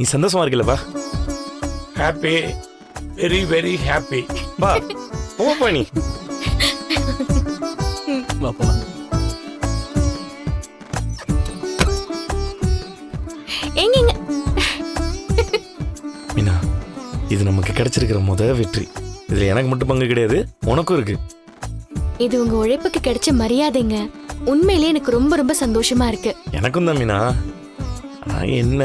நீ சந்தோஷமா இருக்கலப்பா? Happy, very very happy. பா போப்பா நீ. வா போலாம். எங்க மீனா, இது நமக்கு கிடைச்சிருக்கிற வெற்றி. இதுல எனக்கு மட்டும் பங்கு கிடையாது, உனக்கும் இருக்கு. இது உங்க உழைப்புக்கு கிடைச்ச மரியாதைங்க. உண்மையிலேயே எனக்கு ரொம்ப ரொம்ப சந்தோஷமா இருக்கு. எனக்கும் தான் மீனா. என்ன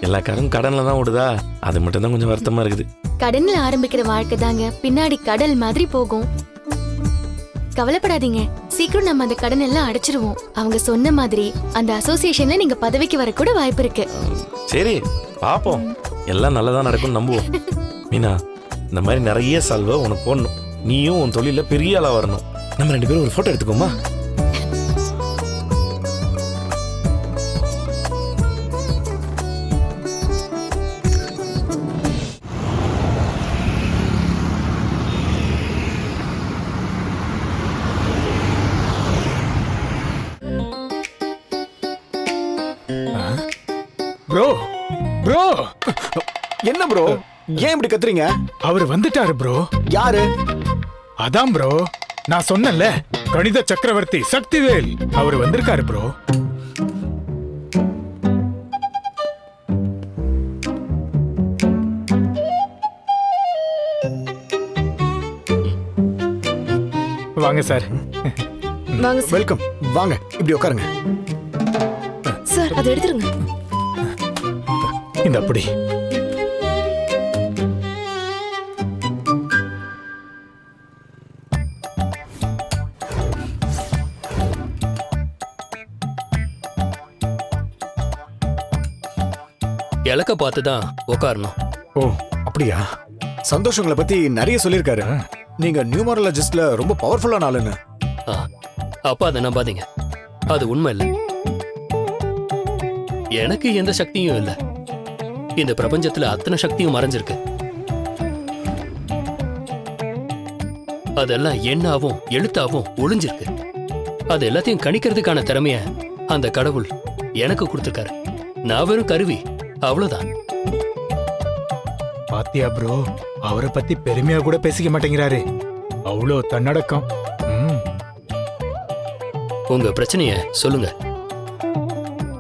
எல்லா காரும் கடன்ல தான் ஓடுதா, அது மட்டும் தான் கொஞ்சம் வருத்தமா இருக்குது. கடன்ல ஆரம்பிக்கிற வாழ்க்கை தாங்க பின்னாடி கடல் மாதிரி போகும். கவலைப்படாதீங்க, சீக்கிரம் நம்ம அந்த கடன் எல்லாம் அடைச்சிருவோம். அவங்க சொன்ன மாதிரி அந்த அசோசியேஷன்ல நீங்க பதவிக்கு வர கூட வாய்ப்பு இருக்கு. சரி பாப்போம், எல்லாம் நல்லதா நடக்கும் நம்புவோம். மீனா, இந்த மாதிரி நிறைய சல்வை உனக்கு போடணும். நீயும் உன் தொழில பெரிய ஆளா வரணும். நம்ம 2 பேரும் ஒரு போட்டோ எடுத்துக்கோமா? ப்ரோ ப்ரோ, என்ன ப்ரோ, ஏன் இப்படி கத்துறீங்க? அவர் வந்துட்டாரு ப்ரோ. யாரு? அதான் ப்ரோ, நான் சொன்னேன்ல, கணித சக்கரவர்த்தி சக்திவேல் அவர் வந்திருக்காரு ப்ரோ. வாங்க சார். வாங்க சார். வெல்கம். வாங்க, இப்படி உட்காருங்க. சார் அதை எடுத்துருங்க. இந்த அப்படி இலக்க பார்த்து தான் உட்காரணும். ஓ அப்படியா? சந்தோஷங்களை பத்தி நிறைய சொல்லியிருக்காரு. நீங்க நியூமராலஜிஸ்ட்ல ரொம்ப பவர்ஃபுல்லான ஆளுன்னு. ஆ, அப்பா அதை நம்பாதீங்க, அது உண்மை இல்லை. எனக்கு எந்த சக்தியும் இல்லை. இந்த பிரபஞ்சத்துல அத்தனை சக்தியும் மறைஞ்சிருக்கு. அதெல்லாம் எண்ணாவும் எழுத்தாவும் ஒளிஞ்சிருக்கு. அது எல்லாத்தையும் கணிக்கிறதுக்கான திறமைய அந்த கடவுள் எனக்கு கொடுத்திருக்காரு. நான் வெறும் கருவி, அவ்வளவுதான். பாத்தியா ப்ரோ, அவரை பத்தி பெருமையா கூட பேசிக்க மாட்டேங்கிறாரு. அவ்வளோ தன்னடக்கம். உங்க பிரச்சனைய சொல்லுங்க.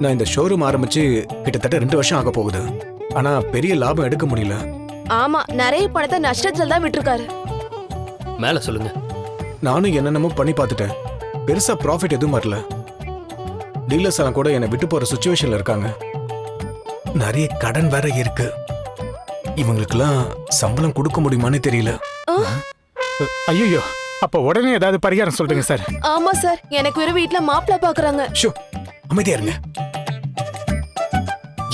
நான் இந்த ஷோரூம் ஆரம்பிச்சு கிட்டத்தட்ட 2 வருஷம் ஆக போகுது. ஆனா பெரிய லாபம் எடுக்க முடியல. ஆமா, நிறைய பணத்தை நஷ்டத்துல தான் விட்டுருக்காரு. மேல சொல்லுங்க. நானும் என்னென்னமோ பண்ணி பார்த்துட்டேன், பெருசா ப்ராஃபிட் எதுவும் வரல. டீலர்ஸ் எல்லாம் கூட என்னை விட்டு போற சுச்சுவேஷன்ல இருக்காங்க. நிறைய கடன் வேற இருக்கு. இவங்களுக்கெல்லாம் சம்பளம் கொடுக்க முடியுமான்னு தெரியல. ஐயோ, அப்ப உடனே ஏதாவது பரிகாரம் சொல்றீங்க சார். ஆமா சார், எனக்கு ஒரு வீட்டுல மாப்பிள்ள பாக்குறாங்க. ஷோ, அமைதியா இருங்க.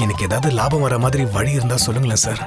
எனக்கு ஏதாவது லாபம் வர மாதிரி வழி இருந்தா சொல்லுங்களேன் சார்.